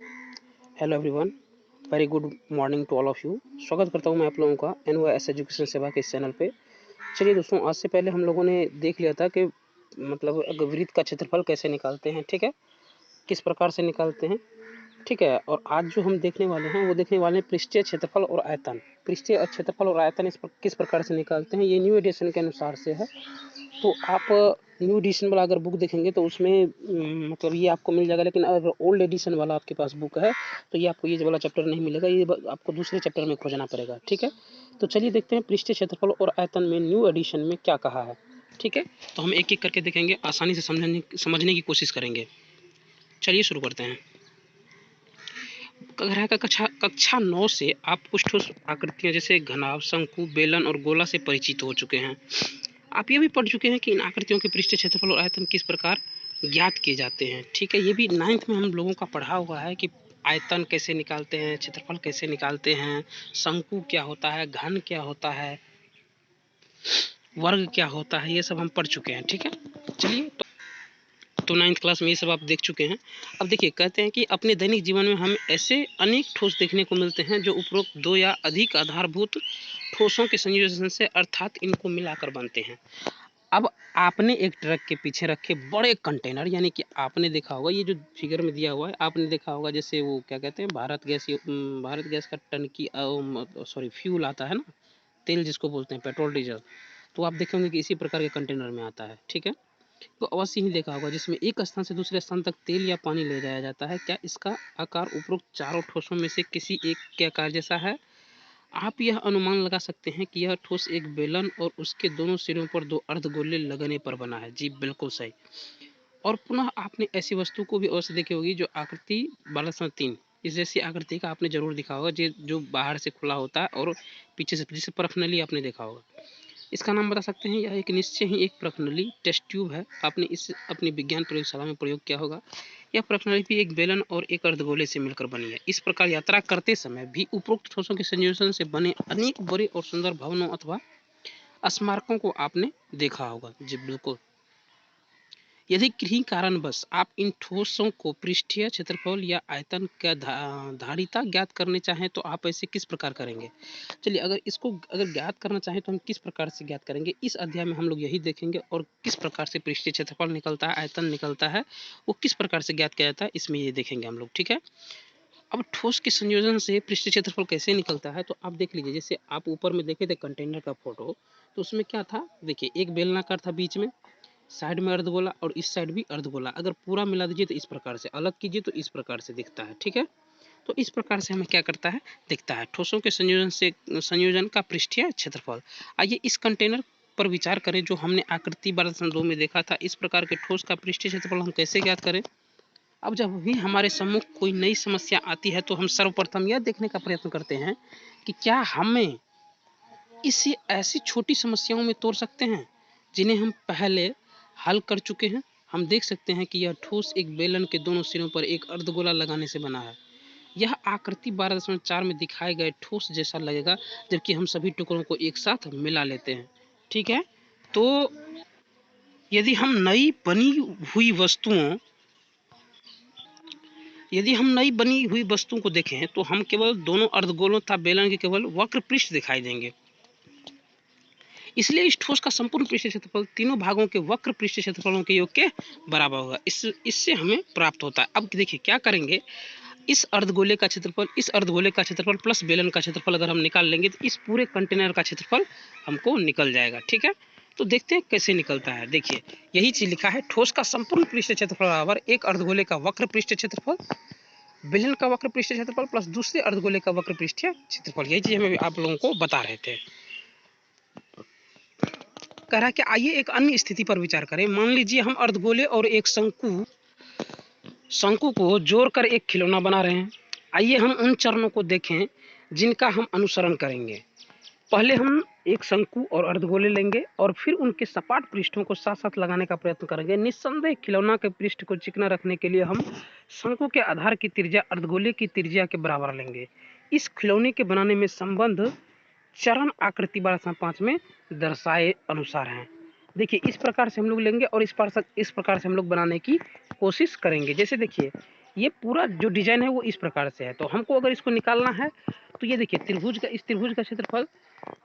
Hello everyone, very good morning to all of you. स्वागत करता हूं मैं आप लोगों का NYS एजुकेशन सेवा के इस चैनल पे। चलिए दोस्तों, आज से पहले हम लोगों ने देख लिया था कि वृत्त का क्षेत्रफल कैसे निकालते हैं, ठीक है, किस प्रकार से निकालते हैं, ठीक है। और आज जो हम देखने वाले हैं वो देखने वाले हैं पृष्ठीय क्षेत्रफल और आयतन। पृष्ठीय क्षेत्रफल और आयतन किस प्रकार से निकालते हैं, ये न्यू एडिशन के अनुसार से है। तो आप न्यू एडिशन वाला अगर बुक देखेंगे तो उसमें ये आपको मिल जाएगा, लेकिन अगर ओल्ड एडिशन वाला आपके पास बुक है तो ये आपको ये वाला चैप्टर नहीं मिलेगा, ये आपको दूसरे चैप्टर में खोजना पड़ेगा, ठीक है। तो चलिए देखते हैं पृष्ठीय क्षेत्रफल और आयतन में न्यू एडिशन में क्या कहा है, ठीक है। तो हम एक एक करके देखेंगे, आसानी से समझने की कोशिश करेंगे। चलिए शुरू करते हैं। कक्षा 9 से आप कुछ ठोस आकृतियां जैसे घनाभ, शंकु, बेलन और गोला से परिचित हो चुके हैं। आप ये भी पढ़ चुके हैं कि इन आकृतियों के पृष्ठीय क्षेत्रफल और आयतन किस प्रकार ज्ञात किए जाते हैं, ठीक है। ये भी 9th में हम लोगों का पढ़ा हुआ है कि आयतन कैसे निकालते हैं, क्षेत्रफल कैसे निकालते हैं, शंकु क्या होता है, घन क्या होता है, वर्ग क्या होता है, ये सब हम पढ़ चुके हैं, ठीक है। चलिए तो 9th क्लास में ये सब आप देख चुके हैं। अब देखिए, कहते हैं कि अपने दैनिक जीवन में हमें ऐसे अनेक ठोस देखने को मिलते हैं जो उपरोक्त दो या अधिक आधारभूत ठोसों के संयोजन से अर्थात इनको मिलाकर बनते हैं। अब आपने एक ट्रक के पीछे रखे बड़े कंटेनर, यानी कि आपने देखा होगा ये जो फिगर में दिया हुआ है, आपने देखा होगा जैसे वो क्या कहते हैं, भारत गैस का टंकी, सॉरी फ्यूल आता है ना, तेल जिसको बोलते हैं, पेट्रोल डीजल। तो आप देखेंगे कि इसी प्रकार के कंटेनर में आता है, ठीक है। तो अवश्य ही देखा होगा जिसमें एक स्थान से दूसरे स्थान तक तेल या पानी ले जाया जाता है। क्या इसका आकार उपरोक्त चारों ठोसों में से किसी एक के आकार जैसा है? आप यह अनुमान लगा सकते हैं कि यह ठोस एक बेलन और उसके दोनों सिरों पर दो अर्धगोले लगने पर बना है। जी बिल्कुल सही। और पुनः आपने ऐसी वस्तु को भी अवश्य देखी होगी जो आकृति 12.3 इस जैसी आकृति का आपने जरूर देखा होगा, जो बाहर से खुला होता है और पीछे से, जिसे परखनली आपने देखा होगा। इसका नाम बता सकते हैं? यह एक निश्चय ही एक प्रश्नली टेस्ट ट्यूब है। आपने इस अपनी विज्ञान प्रयोगशाला में प्रयोग किया होगा। यह प्रश्नली भी एक बेलन और एक अर्धगोले से मिलकर बनी है। इस प्रकार यात्रा करते समय भी उपरोक्त ठोसों के संयोजन से बने अनेक बड़े और सुंदर भवनों अथवा स्मारकों को आपने देखा होगा। जी बिल्कुल। यदि किन्हीं कारणवश आप इन ठोसों को पृष्ठीय क्षेत्रफल या आयतन का धारिता ज्ञात करने चाहें तो आप ऐसे किस प्रकार करेंगे? चलिए, अगर ज्ञात करना चाहें तो हम किस प्रकार से ज्ञात करेंगे, इस अध्याय में हम लोग यही देखेंगे। और किस प्रकार से पृष्ठीय क्षेत्रफल निकलता है, आयतन निकलता है, वो किस प्रकार से ज्ञात किया जाता है, इसमें ये देखेंगे हम लोग, ठीक है। अब ठोस के संयोजन से पृष्ठीय क्षेत्रफल कैसे निकलता है, तो आप देख लीजिए। जैसे आप ऊपर में देखे थे कंटेनर का फोटो, तो उसमें क्या था, देखिए एक बेलनाकार था, बीच में साइड में अर्धगोला और इस साइड भी अर्धगोला। अगर पूरा मिला दीजिए तो इस प्रकार से, अलग कीजिए तो इस प्रकार से दिखता है, ठीक है। तो इस प्रकार से हमें क्या करता है, दिखता है ठोसों के संयोजन का पृष्ठीय क्षेत्रफल। आइए इस कंटेनर पर विचार करें जो हमने आकृति 12.2 में देखा था। इस प्रकार के ठोस का पृष्ठीय क्षेत्रफल हम कैसे ज्ञात करें? अब जब भी हमारे सम्मुख कोई नई समस्या आती है तो हम सर्वप्रथम यह देखने का प्रयत्न करते हैं कि क्या हमें इसे ऐसी छोटी समस्याओं में तोड़ सकते हैं जिन्हें हम पहले हल कर चुके हैं। हम देख सकते हैं कि यह ठोस एक बेलन के दोनों सिरों पर एक अर्धगोला लगाने से बना है। यह आकृति 12.4 में दिखाए गए ठोस जैसा लगेगा जबकि हम सभी टुकड़ों को एक साथ मिला लेते हैं, ठीक है। तो यदि हम नई बनी हुई वस्तुओं यदि हम नई बनी हुई वस्तुओं को देखें तो हम केवल दोनों अर्धगोलों तथा बेलन के केवल वक्र पृष्ठ दिखाई देंगे। इसलिए इस ठोस का संपूर्ण पृष्ठीय क्षेत्रफल तीनों भागों के वक्र पृष्ठीय क्षेत्रफलों के योग के बराबर होगा। इससे हमें प्राप्त होता है। अब देखिए क्या करेंगे, इस अर्धगोले का क्षेत्रफल प्लस बेलन का क्षेत्रफल अगर हम निकाल लेंगे तो इस पूरे कंटेनर का क्षेत्रफल हमको निकल जाएगा, ठीक है। तो देखते हैं कैसे निकलता है। देखिए यही चीज लिखा है, ठोस का संपूर्ण पृष्ठीय क्षेत्रफल बराबर एक अर्धगोले का वक्र पृष्ठीय क्षेत्रफल, बेलन का वक्र पृष्ठीय क्षेत्रफल प्लस दूसरे अर्धगोले का वक्र पृष्ठीय क्षेत्रफल। यही चीज हमें आप लोगों को बता रहे थे। कह रहा है कि आइए एक अन्य स्थिति पर विचार करें। मान लीजिए हम अर्धगोले और एक शंकु को जोड़कर एक खिलौना बना रहे हैं। आइए हम उन चरणों को देखें जिनका हम अनुसरण करेंगे। पहले हम एक शंकु और अर्धगोले लेंगे और फिर उनके सपाट पृष्ठों को साथ साथ लगाने का प्रयत्न करेंगे। निस्संदेह खिलौना के पृष्ठ को चिकना रखने के लिए हम शंकु के आधार की त्रिज्या अर्धगोले की त्रिज्या के बराबर लेंगे। इस खिलौने के बनाने में संबंध चरण आकृति 12.5 में दर्शाए अनुसार हैं। देखिए इस प्रकार से हम लोग लेंगे और इस प्रकार से हम लोग बनाने की कोशिश करेंगे। जैसे देखिए ये पूरा जो डिजाइन है वो इस प्रकार से है। तो हमको अगर इसको निकालना है तो ये देखिए त्रिभुज का, इस त्रिभुज का क्षेत्रफल,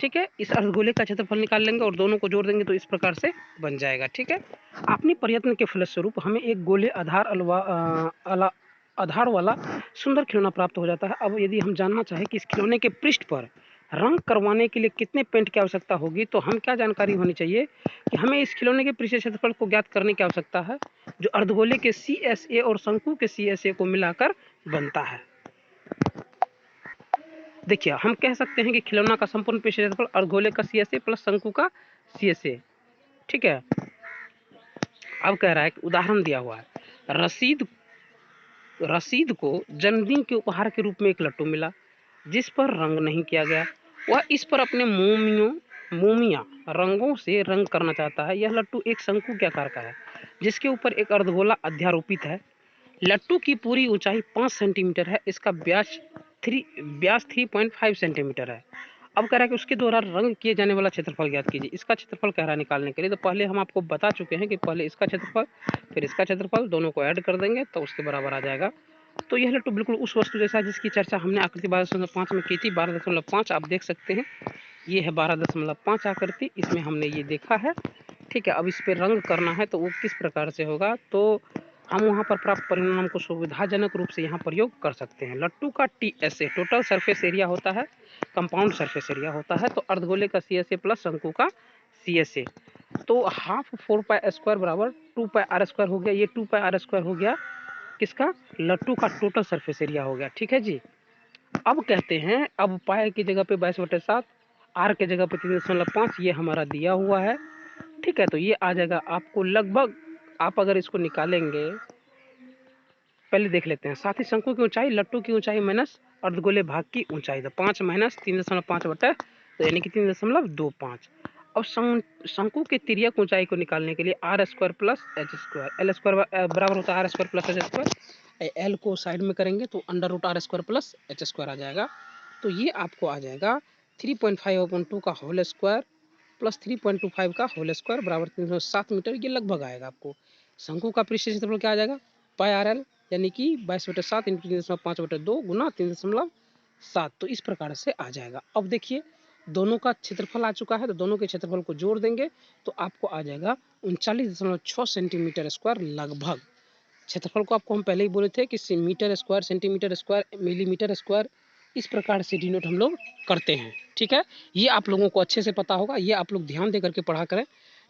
ठीक है, इस अर्धगोले का क्षेत्रफल निकाल लेंगे और दोनों को जोड़ देंगे तो इस प्रकार से बन जाएगा। ठीक है, अपनी प्रयत्न के फलस्वरूप हमें एक गोले आधार वाला सुंदर खिलौना प्राप्त हो जाता है। अब यदि हम जानना चाहें कि इस खिलौने के पृष्ठ पर रंग करवाने के लिए कितने पेंट की आवश्यकता होगी, तो हम क्या जानकारी होनी चाहिए कि हमें इस खिलौने के पृष्ठ क्षेत्रफल को ज्ञात करने की आवश्यकता है, जो अर्धगोले के CSA और शंकु के CSA को मिलाकर बनता है। देखिए, हम कह सकते हैं कि खिलौना का संपूर्ण पृष्ठ क्षेत्रफल अर्धगोले का CSA प्लस शंकु का CSA। ठीक है, अब कह रहा है कि उदाहरण दिया हुआ है, रसीद को जन्मदिन के उपहार के रूप में एक लट्टू मिला जिस पर रंग नहीं किया गया। वह इस पर अपने मोमिया रंगों से रंग करना चाहता है। यह लट्टू एक शंकु के आकार का है जिसके ऊपर एक अर्धगोला अध्यारोपित है। लट्टू की पूरी ऊंचाई 5 सेंटीमीटर है। इसका व्यास 3.5 सेंटीमीटर है। अब कह रहा है कि उसके द्वारा रंग किए जाने वाला क्षेत्रफल ज्ञात कीजिए। इसका क्षेत्रफल कह रहा है निकालने के लिए, तो पहले हम आपको बता चुके हैं कि पहले इसका क्षेत्रफल फिर इसका क्षेत्रफल दोनों को ऐड कर देंगे तो उसके बराबर आ जाएगा। तो यह लट्टू बिल्कुल उस वस्तु जैसा है जिसकी चर्चा हमने आकृति 12.5 में की थी। 12.5 आप देख सकते हैं, ये है 12.5 आकृति, इसमें हमने ये देखा है। ठीक है, अब इस पर रंग करना है तो वो किस प्रकार से होगा, तो हम वहाँ पर प्राप्त परिणाम को सुविधाजनक रूप से यहाँ प्रयोग कर सकते हैं। लट्टू का TSA टोटल सरफेस एरिया होता है, कंपाउंड सरफेस एरिया होता है, तो अर्धगोले का CSA प्लस शंकु का CSA, तो हाफ 4π² बराबर 2πr² हो गया। ये 2πr² हो गया किसका, लट्टू का टोटल सरफेस एरिया हो गया। ठीक है जी। अब कहते हैं, अब पाए की जगह पे 22/7, आर के जगह पे 3.5 ये हमारा दिया हुआ है। ठीक है, तो ये आ जाएगा आपको लगभग, आप अगर इसको निकालेंगे, पहले देख लेते हैं। साथ ही शंकु की ऊंचाई लट्टू की ऊंचाई माइनस अर्धगोले भाग की ऊंचाई, तो 5 माइनस 3.5 बटे, तो यानी कि 3.25। अब शंकु के तिर्यक ऊंचाई को निकालने के लिए r² प्लस h², l² बराबर होता है r² प्लस h²। एल को साइड में करेंगे तो √r² प्लस h² आ जाएगा। तो ये आपको आ जाएगा 3.5/2 का होल स्क्वायर प्लस 3.25 का होल स्क्वायर बराबर 307 मीटर। ये लगभग आएगा आपको। शंकु का पृष्ठ क्षेत्रफल क्या आ जाएगा, πrl, यानी कि 22/7 × 3.5/2 गुना 3.7। तो इस प्रकार से आ जाएगा। अब देखिए दोनों का क्षेत्रफल आ चुका है, तो दोनों के क्षेत्रफल को जोड़ देंगे तो आपको आ जाएगा 39.6 सेंटीमीटर स्क्वायर लगभग। क्षेत्रफल को आपको हम पहले ही बोले थे कि metre square, centimetre square, millimetre square, इस प्रकार से डिनोट हम लोग करते हैं। ठीक है, ये आप लोगों को अच्छे से पता होगा, ये आप लोग ध्यान दे करके पढ़ा करें।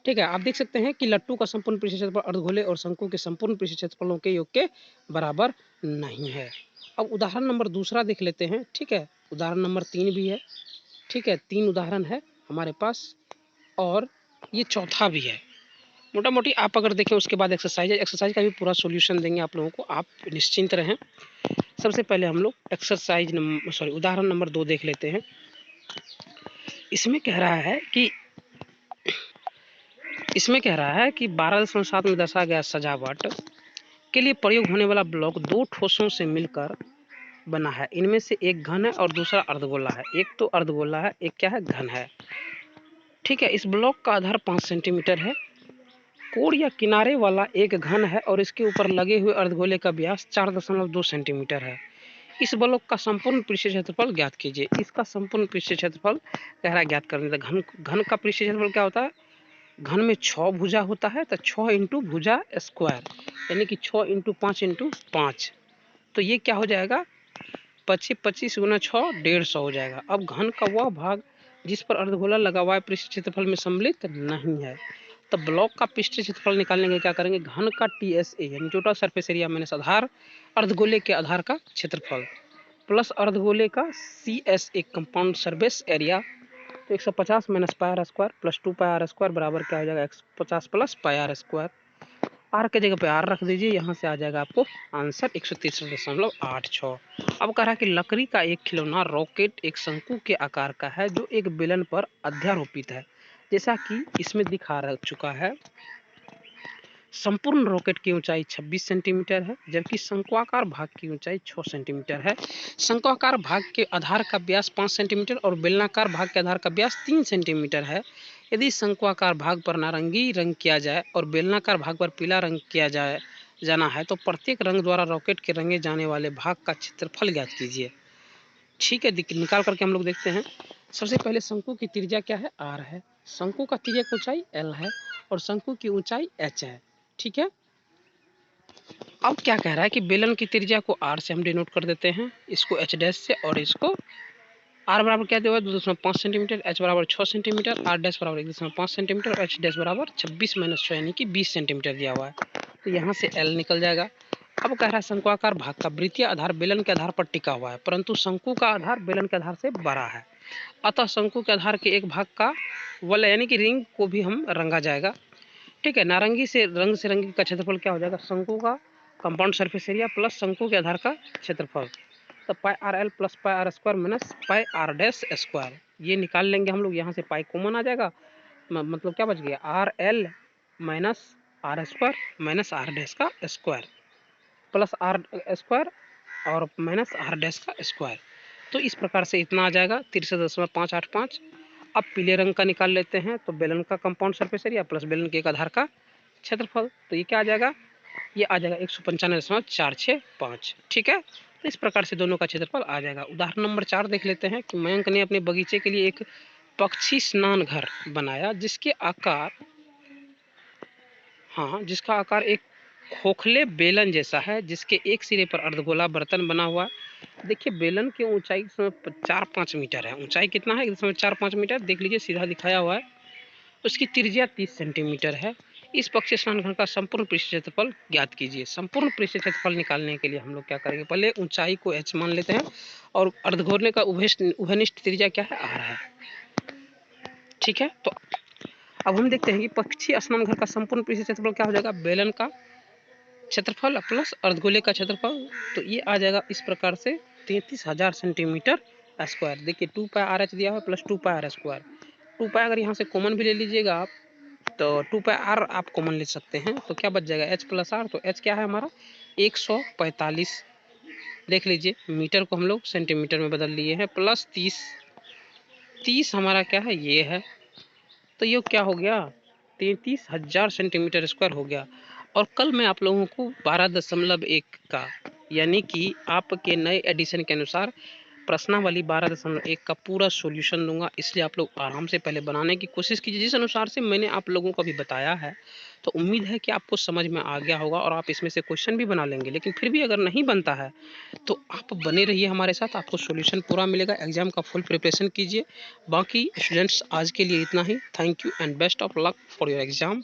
ठीक है, आप देख सकते हैं कि लट्टू का संपूर्ण पृष्ठ क्षेत्रफल अर्धगोले और शंकु के संपूर्ण पृष्ठ क्षेत्रफलों के योग के बराबर नहीं है। अब उदाहरण नंबर दूसरा देख लेते हैं। ठीक है, उदाहरण नंबर 3 भी है। ठीक है, 3 उदाहरण है हमारे पास और ये चौथा भी है। मोटा मोटी आप अगर देखें उसके बाद एक्सरसाइज का भी पूरा सॉल्यूशन देंगे आप लोगों को, आप निश्चिंत रहें। सबसे पहले हम लोग उदाहरण नंबर 2 देख लेते हैं। इसमें कह रहा है कि 12.7 में दर्शाया गया सजावट के लिए प्रयोग होने वाला ब्लॉक 2 ठोसों से मिलकर बना है। इनमें से एक घन है और दूसरा अर्धगोला है। एक तो अर्धगोला है, एक क्या है, घन है। ठीक है, इस ब्लॉक का आधार 5 सेंटीमीटर है। कोण या किनारे वाला एक घन है और इसके ऊपर लगे हुए अर्धगोले का व्यास 4.2 सेंटीमीटर है। इस ब्लॉक का संपूर्ण पृष्ठ क्षेत्रफल ज्ञात कीजिए। इसका संपूर्ण पृष्ठ क्षेत्रफल कह रहा है ज्ञात करने। घन का पृष्ठ क्षेत्रफल क्या होता है, घन में 6 भुजा होता है, तो 6 इंटू भुजा स्क्वायर, यानी कि 6 इंटू 5 इंटू 5, तो ये क्या हो जाएगा, 25 गुना 6 150 हो जाएगा। अब घन का वह भाग जिस पर अर्धगोला लगा हुआ है पृष्ठ क्षेत्रफल में सम्मिलित नहीं है, तो ब्लॉक का पृष्ठ क्षेत्रफल निकालने के क्या करेंगे, घन का TSA यानी टोटल सरफेस एरिया माइनस आधार अर्धगोले के आधार का क्षेत्रफल प्लस अर्धगोले का CSA कंपाउंड सरफेस एरिया, तो 150 माइनस πr² प्लस 2πr² बराबर क्या हो जाएगा 150 प्लस πr²। आर के जगह पे आर रख दीजिए, यहाँ से आ जाएगा आपको आंसर 163.86। अब कह रहा है कि लकड़ी का एक खिलौना रॉकेट एक शंकु के आकार का है जो एक बेलन पर अध्यारोपित है, जैसा कि इसमें दिखा चुका है। संपूर्ण रॉकेट की ऊंचाई 26 सेंटीमीटर है जबकि शंक्वाकार भाग की ऊंचाई 6 सेंटीमीटर है। शंक्वाकार भाग के आधार का व्यास 5 सेंटीमीटर और बेलनाकार भाग के आधार का व्यास 3 सेंटीमीटर है। यदि शंक्वाकार भाग पर नारंगी रंग किया जाए और बेलनाकार भाग पर पीला रंग किया जाए जाना है तो प्रत्येक रंग द्वारा रॉकेट के रंगे जाने वाले भाग का क्षेत्रफल ज्ञात कीजिए। ठीक है, निकाल करके हम लोग देखते हैं। सबसे पहले शंकु की त्रिज्या क्या है, r है। शंकु का तिर्यक ऊंचाई l है और शंकु की ऊंचाई h है। ठीक है, अब क्या कह रहा है कि बेलन की त्रिज्या को r से हम डिनोट कर देते हैं, इसको h डैश से, और इसको r बराबर क्या दिया हुआ है 2.5 सेंटीमीटर, h बराबर 6 सेंटीमीटर, r डैश बराबर 1.5 सेंटीमीटर और h डैश बराबर 26 - 6 यानी कि 20 सेंटीमीटर दिया हुआ है। तो यहाँ से l निकल जाएगा। अब कह रहा है शंकुआकार भाग का वृत्तीय आधार बेलन के आधार पर टिका हुआ है, परंतु शंकु का आधार बेलन के आधार से बड़ा है। अतः शंकु के आधार के एक भाग का वलय यानी कि रिंग को भी हम रंगा जाएगा। ठीक है, नारंगी से रंगी का क्षेत्रफल क्या हो जाएगा, शंकु का कंपाउंड सरफेस एरिया प्लस शंकु के आधार का क्षेत्रफल। तो pi R L plus pi R square minus pi R dash square, ये निकाल लेंगे हम लोग। यहाँ से पाई कॉमन आ जाएगा, मतलब क्या बच गया, R L minus R square minus R dash का स्क्वायर प्लस आर स्क्वायर और माइनस आर डैश का स्क्वायर। तो इस प्रकार से इतना आ जाएगा 63.585। अब पीले रंग का निकाल लेते हैं, तो बेलन का कंपाउंड सरफेस एरिया प्लस बेलन के एक आधार का क्षेत्रफल, तो ये क्या आ जाएगा, ये आ जाएगा 195.465। ठीक है, तो इस प्रकार से दोनों का क्षेत्रफल आ जाएगा। उदाहरण नंबर 4 देख लेते हैं कि मयंक ने अपने बगीचे के लिए एक पक्षी स्नान घर बनाया जिसका आकार एक खोखले बेलन जैसा है, जिसके एक सिरे पर अर्धगोला बर्तन बना हुआ। देखिए बेलन की ऊंचाई 4-5 मीटर है। ऊंचाई कितना है, 4-5 मीटर, देख लीजिए सीधा दिखाया हुआ है। उसकी त्रिज्या 30 सेंटीमीटर है। इस पक्षी स्नान घर का संपूर्ण पृष्ठ क्षेत्रफल ज्ञात कीजिए। संपूर्ण पृष्ठ क्षेत्रफल निकालने के लिए हम लोग क्या करेंगे, पहले ऊंचाई को h मान लेते हैं और अर्धगोले का उभयनिष्ठ त्रिज्या क्या है, r है। ठीक है, तो अब हम देखते हैं कि पक्षी स्नान घर का संपूर्ण पृष्ठ क्षेत्रफल क्या हो जाएगा, बेलन का क्षेत्रफल प्लस अर्धगोले का क्षेत्रफल। तो ये आ जाएगा इस प्रकार से 33,000 सेंटीमीटर स्क्वायर। देखिए 2 पाई आर एच दिया हुआ प्लस 2 पाई आर स्क्वायर। 2 पाई अगर यहाँ से कॉमन भी ले लीजिएगा आप, तो 2 पाई आर आप कॉमन ले सकते हैं, तो क्या बच जाएगा h प्लस आर। तो h क्या है हमारा 145, देख लीजिए मीटर को हम लोग सेंटीमीटर में बदल लिए हैं, प्लस 30 हमारा क्या है, ये है। तो ये क्या हो गया, 33,000 सेंटीमीटर स्क्वायर हो गया। और कल मैं आप लोगों को 12.1 का यानी कि आपके नए एडिशन के अनुसार प्रश्नावली 12.1 का पूरा सॉल्यूशन दूंगा, इसलिए आप लोग आराम से पहले बनाने की कोशिश कीजिए जिस अनुसार से मैंने आप लोगों को अभी बताया है। तो उम्मीद है कि आपको समझ में आ गया होगा और आप इसमें से क्वेश्चन भी बना लेंगे। लेकिन फिर भी अगर नहीं बनता है तो आप बने रहिए हमारे साथ, आपको सॉल्यूशन पूरा मिलेगा। एग्जाम का फुल प्रिपरेशन कीजिए। बाकी स्टूडेंट्स आज के लिए इतना ही। Thank you and best of luck for your exam.